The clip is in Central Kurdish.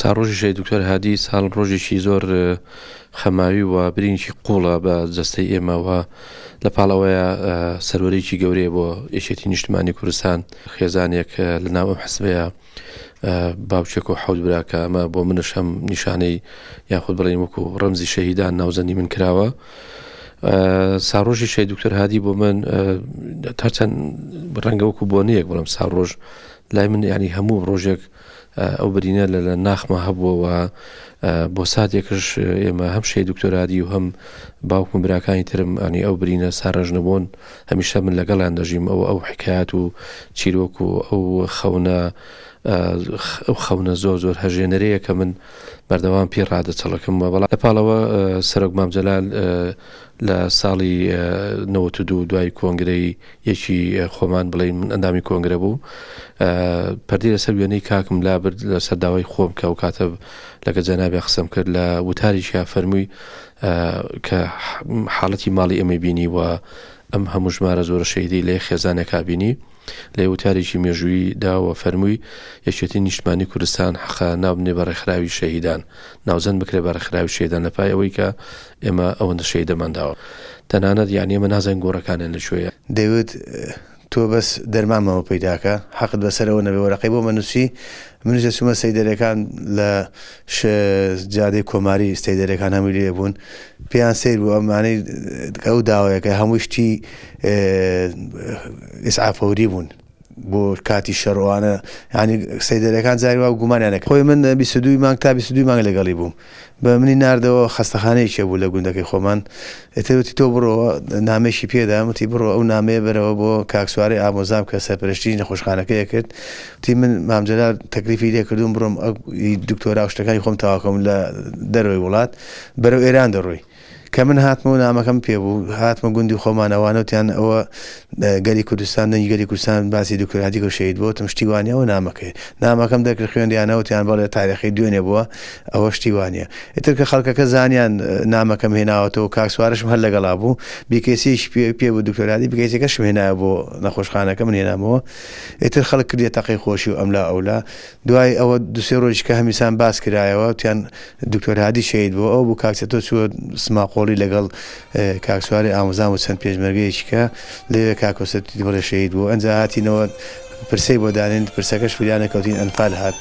ساڕۆژی شەی دکتۆر هادی ساڵ ڕۆژێکی زۆر خەماوی و برینکی قوڵە بە جەستەی ئێمەوە لە پاڵەوەیە سەرۆرێکی گەورەیە بۆ یەکێتی نیشتمانی کوردستان خێزانێک لە ناو ئەم حزبەیە باوچێک و حەوت براکە ئەمە بۆ منش هەم نیشانەی یاخود بڵێن وەکو ڕەمزی شەهیدان ناوزەندی من کراوە. ساڕۆژی شەی دکتۆر هادی بۆ من هەرچەند ڕەنگە وەکو بۆ نەیەک بڵم ساڕۆژ لای من ینی هەموو ڕۆژێک ئەو برینە لە ناخمە هەبووەوە بۆ ساتێکش ئێمە هەم شەی دکتۆر هادی و هەم باوکم براکانی ترم ئەنی ئەو برینە ساڕژ نەبوون هەمیشە من لەگەڵیان دەژیم ئەو حکایەت و چیرۆک و ئەو خەونە زۆر هەژێنەرەیە کە من بەردەوام پێ ڕادەچەڵەکەمەوە. بەڵام لە پاڵەوە سەرۆک مامجەلال لە ساڵی 92 دوای کۆنگرەی یەکی خۆمان بڵێن من ئەندامی کۆنگرە بوو پەردەی لەسەر وێنەی کاکم لابرد لە سەرداوای خۆم کە ئەو کاتە لەگە جەنابێ قسەم کرد لە وتاریشیا فەرمووی کە حاڵەتی ماڵی ئەمە بینی و ئەم هەموو ژمارە زۆرە شەهیدی لە خێزانێکا بینی لە وتارێکی مێژووی داوە فەرمووی یەکێتی نیشتمانی کوردستان حەقا نابنێ بە ڕێکخراوی شەهیدان ناوزەند بکرێ بە ڕێکخراوی شەهیدان لە پای ئەوەی کە ئێمە ئەوەندە شەهیدەمانداوە تەنانەت یعنی ئێمە نازانین گۆڕەکانیان لەکوێیە. دەیوت تۆ بەس دەرمانمەوە پەیداکە حەقت بەسەرەوە نەبێ وەرەقەی بۆ مەنووسی منیش دەچوومە سەیدەرەکان لە جادەی کۆماری سەیدەرەکان هەمووی لێ بوون پێیان سیر بوو ئەمانەی ئەو داوایەکە هەمووی شتی ئیسعافەوری بوون بۆ کاتی شەڕوانە ینی سەیدەرەکان زاری وا گومانیانەکە خۆی من 22 مانگ تا 22 مانگ لەگەڵی بووم بە منی ناردەوە خەستەخانەیەکی بوو لە گوندەکەی خۆمان ئێتەوتی تۆ بڕۆوە نامێکی پێدام وتی بڕۆ ئەو نامەیە بەرەوە بۆ کاکسواری ئامۆزام کە سەرپەرشتی نەخۆشخانەکەیە کرد وتی من مامجەلال تەکلیفی لێ کردوم بڕۆم دکتۆرا شتەکانی خۆم تاواکەم لە دەرەوەی وڵات بەرەو ئێران دەڕۆی کە من هاتمە و نامەکەم پێ بوو هاتمە گوندی خۆمانەوانەوتیان ئەوە گەلی کوردستان دەنگی گەلی کوردستان باسی دکتۆر هادی کە شەهید بووە تم شتی وانە ئەوە نامەکەم دەکرد خوێندیانەوتیان بەڵێ تاریخی دوێنێ بووە ئەوە شتی وانە ئیتر کە خەڵکەکە زانیان نامەکەم هێناوەتەوە کاکسوارشم هەر لەگەڵا بوو بیکەسیش پێ بوو دکتۆر هادی بکەسێکەشم هێنایە بۆ نەخۆشخانەکە من هێنامەوە ئیتر خەڵک کردێ تەقی خۆشی و ئەملا ئەولا دوای ئەوە دوسێ ڕۆژی کە هەمیسان باس کرایەوە وتیان دکتۆر هادی شەهید بووە ئەو بوو کاکچەتۆ چووە سماقۆڵی لەگەڵ کاکسواری ئامۆزام و چەند پێشمەرگەیەکیکە لەوێ کاکۆسەتی بڵێ شەهید بوو ئەنجا هاتینەوە پرسەی بۆ دانێن پرسەکەش فریانە کەوتین ئەنفال هات